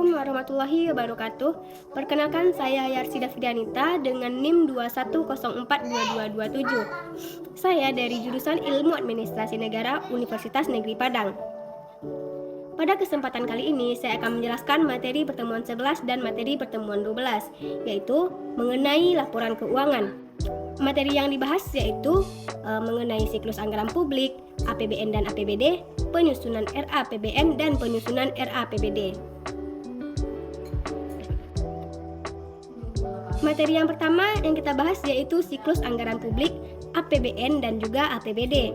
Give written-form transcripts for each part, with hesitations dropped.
Assalamualaikum warahmatullahi wabarakatuh. Perkenalkan, saya Yarsida Fidianita dengan NIM 21042227. Saya dari jurusan Ilmu Administrasi Negara Universitas Negeri Padang. Pada kesempatan kali ini, saya akan menjelaskan materi pertemuan 11 dan materi pertemuan 12, yaitu mengenai laporan keuangan. Materi yang dibahas yaitu mengenai siklus anggaran publik, APBN dan APBD, penyusunan RAPBN dan penyusunan RAPBD. Materi yang pertama yang kita bahas yaitu siklus anggaran publik, APBN dan juga APBD.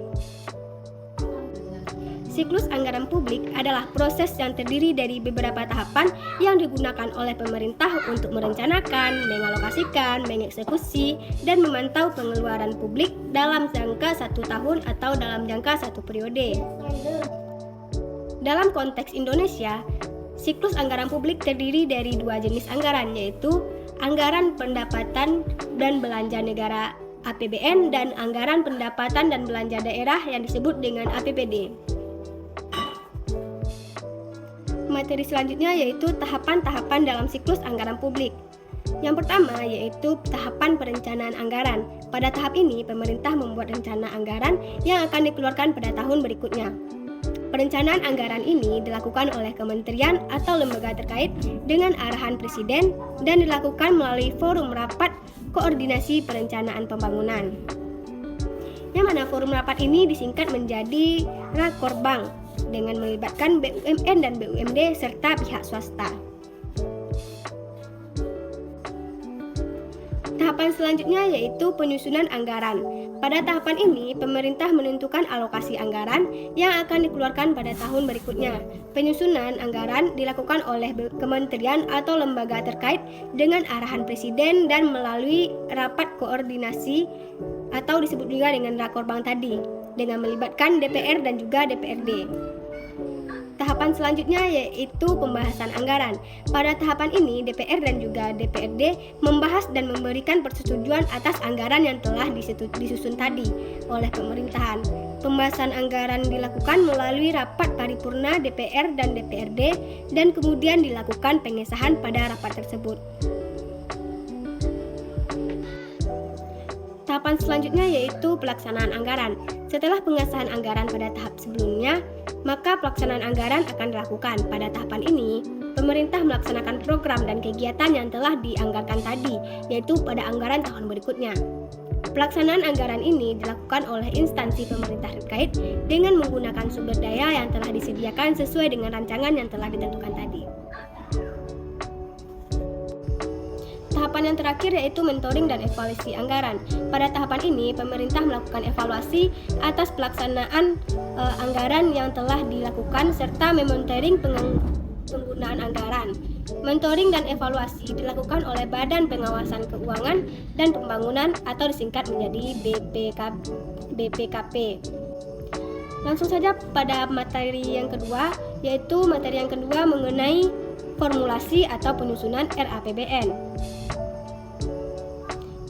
Siklus anggaran publik adalah proses yang terdiri dari beberapa tahapan yang digunakan oleh pemerintah untuk merencanakan, mengalokasikan, mengeksekusi, dan memantau pengeluaran publik dalam jangka 1 tahun atau dalam jangka 1 periode. Dalam konteks Indonesia, siklus anggaran publik terdiri dari 2 jenis anggaran, yaitu anggaran pendapatan dan belanja negara APBN dan anggaran pendapatan dan belanja daerah yang disebut dengan APBD. Materi selanjutnya yaitu tahapan-tahapan dalam siklus anggaran publik. Yang pertama yaitu tahapan perencanaan anggaran. Pada tahap ini, pemerintah membuat rencana anggaran yang akan dikeluarkan pada tahun berikutnya. Perencanaan anggaran ini dilakukan oleh kementerian atau lembaga terkait dengan arahan presiden dan dilakukan melalui forum rapat koordinasi perencanaan pembangunan. Yang mana forum rapat ini disingkat menjadi Rakorbang dengan melibatkan BUMN dan BUMD serta pihak swasta. Tahapan selanjutnya yaitu penyusunan anggaran. Pada tahapan ini, pemerintah menentukan alokasi anggaran yang akan dikeluarkan pada tahun berikutnya. Penyusunan anggaran dilakukan oleh kementerian atau lembaga terkait dengan arahan presiden dan melalui rapat koordinasi atau disebut juga dengan Rakorbang tadi, dengan melibatkan DPR dan juga DPRD. Tahapan selanjutnya yaitu pembahasan anggaran. Pada tahapan ini, DPR dan juga DPRD membahas dan memberikan persetujuan atas anggaran yang telah disusun tadi oleh pemerintahan. Pembahasan anggaran dilakukan melalui rapat paripurna DPR dan DPRD dan kemudian dilakukan pengesahan pada rapat tersebut. Tahapan selanjutnya yaitu pelaksanaan anggaran. Setelah pengesahan anggaran pada tahap sebelumnya, maka pelaksanaan anggaran akan dilakukan. Pada tahapan ini, pemerintah melaksanakan program dan kegiatan yang telah dianggarkan tadi, yaitu pada anggaran tahun berikutnya. Pelaksanaan anggaran ini dilakukan oleh instansi pemerintah terkait dengan menggunakan sumber daya yang telah disediakan sesuai dengan rancangan yang telah ditentukan tadi. Tahapan yang terakhir yaitu mentoring dan evaluasi anggaran. Pada tahapan ini, pemerintah melakukan evaluasi atas pelaksanaan anggaran yang telah dilakukan serta memonitoring penggunaan anggaran. Mentoring dan evaluasi dilakukan oleh Badan Pengawasan Keuangan dan Pembangunan atau disingkat menjadi BPKP. Langsung saja pada materi yang kedua, yaitu materi yang kedua mengenai formulasi atau penyusunan RAPBN.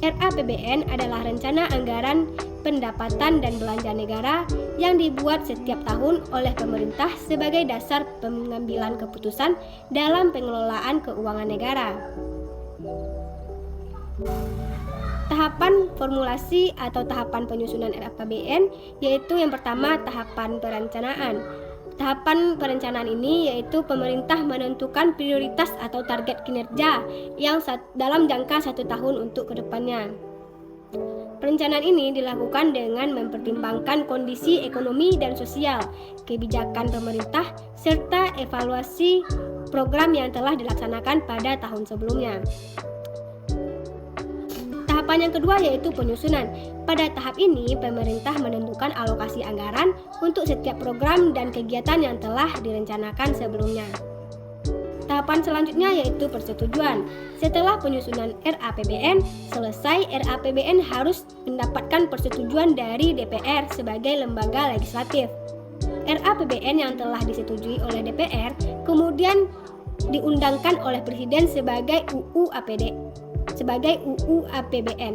RAPBN adalah rencana anggaran pendapatan dan belanja negara yang dibuat setiap tahun oleh pemerintah sebagai dasar pengambilan keputusan dalam pengelolaan keuangan negara. Tahapan formulasi atau tahapan penyusunan RAPBN yaitu yang pertama tahapan perencanaan. Tahapan perencanaan ini yaitu pemerintah menentukan prioritas atau target kinerja yang dalam jangka 1 tahun untuk kedepannya. Perencanaan ini dilakukan dengan mempertimbangkan kondisi ekonomi dan sosial, kebijakan pemerintah, serta evaluasi program yang telah dilaksanakan pada tahun sebelumnya. Tahapan yang kedua yaitu penyusunan. Pada tahap ini, pemerintah menentukan alokasi anggaran untuk setiap program dan kegiatan yang telah direncanakan sebelumnya. Tahapan selanjutnya yaitu persetujuan. Setelah penyusunan RAPBN selesai, RAPBN harus mendapatkan persetujuan dari DPR sebagai lembaga legislatif. RAPBN yang telah disetujui oleh DPR kemudian diundangkan oleh Presiden sebagai UU APBN.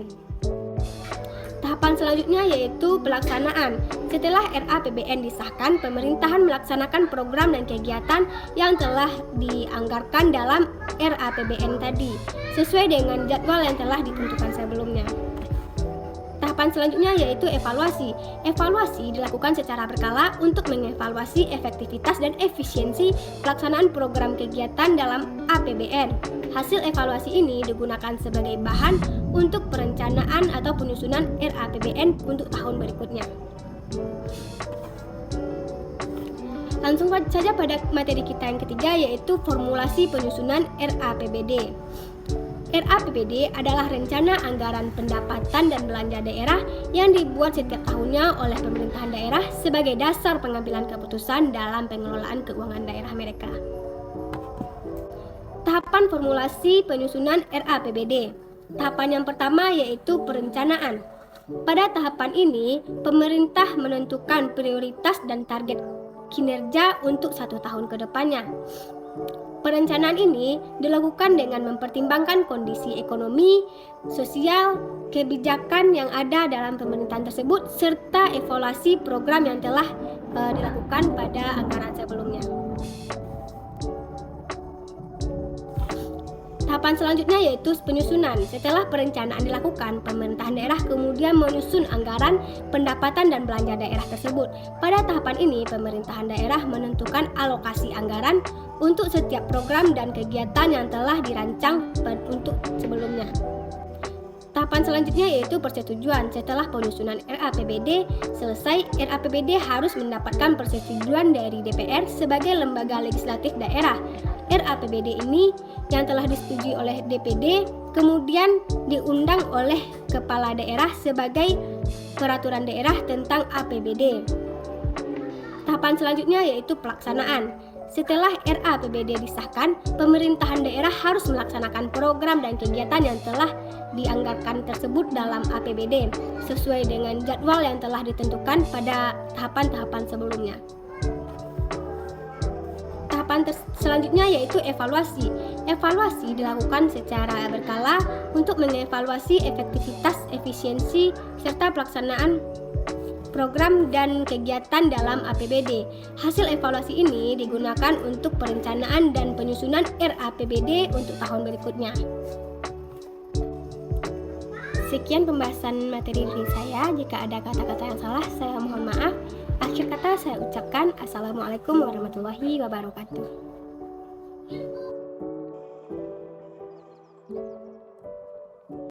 Tahapan Tahapan selanjutnya yaitu pelaksanaan. Setelah RAPBN disahkan, pemerintahan melaksanakan program dan kegiatan yang telah dianggarkan dalam RAPBN tadi, sesuai dengan jadwal yang telah ditentukan sebelumnya. Tahapan selanjutnya yaitu evaluasi. Evaluasi dilakukan secara berkala untuk mengevaluasi efektivitas dan efisiensi pelaksanaan program kegiatan dalam APBN. Hasil evaluasi ini digunakan sebagai bahan untuk perencanaan atau penyusunan RAPBN untuk tahun berikutnya. Langsung saja pada materi kita yang ketiga, yaitu formulasi penyusunan RAPBD. RAPBD adalah rencana anggaran pendapatan dan belanja daerah yang dibuat setiap tahunnya oleh pemerintahan daerah sebagai dasar pengambilan keputusan dalam pengelolaan keuangan daerah mereka. Tahapan formulasi penyusunan RAPBD. Tahapan yang pertama yaitu perencanaan. Pada tahapan ini, pemerintah menentukan prioritas dan target kinerja untuk 1 tahun ke depannya. Perencanaan ini dilakukan dengan mempertimbangkan kondisi ekonomi, sosial, kebijakan yang ada dalam pemerintahan tersebut, serta evaluasi program yang telah dilakukan pada anggaran sebelumnya. Tahapan selanjutnya yaitu penyusunan. Setelah perencanaan dilakukan, pemerintahan daerah kemudian menyusun anggaran, pendapatan, dan belanja daerah tersebut. Pada tahapan ini, pemerintahan daerah menentukan alokasi anggaran untuk setiap program dan kegiatan yang telah dirancang untuk sebelumnya. Tahapan selanjutnya yaitu persetujuan. Setelah penyusunan RAPBD selesai, RAPBD harus mendapatkan persetujuan dari DPR sebagai lembaga legislatif daerah. RAPBD ini yang telah disetujui oleh DPD kemudian diundang oleh kepala daerah sebagai peraturan daerah tentang APBD. Tahapan selanjutnya yaitu pelaksanaan. Setelah RAPBD disahkan, pemerintahan daerah harus melaksanakan program dan kegiatan yang telah dianggarkan tersebut dalam APBD sesuai dengan jadwal yang telah ditentukan pada tahapan-tahapan sebelumnya. Tahapan selanjutnya yaitu evaluasi. Evaluasi dilakukan secara berkala untuk mengevaluasi efektivitas, efisiensi, serta pelaksanaan program dan kegiatan dalam APBD. Hasil evaluasi ini digunakan untuk perencanaan dan penyusunan RAPBD untuk tahun berikutnya. Sekian pembahasan materi dari saya. Jika ada kata-kata yang salah, saya mohon maaf. Akhir kata saya ucapkan Assalamualaikum warahmatullahi wabarakatuh.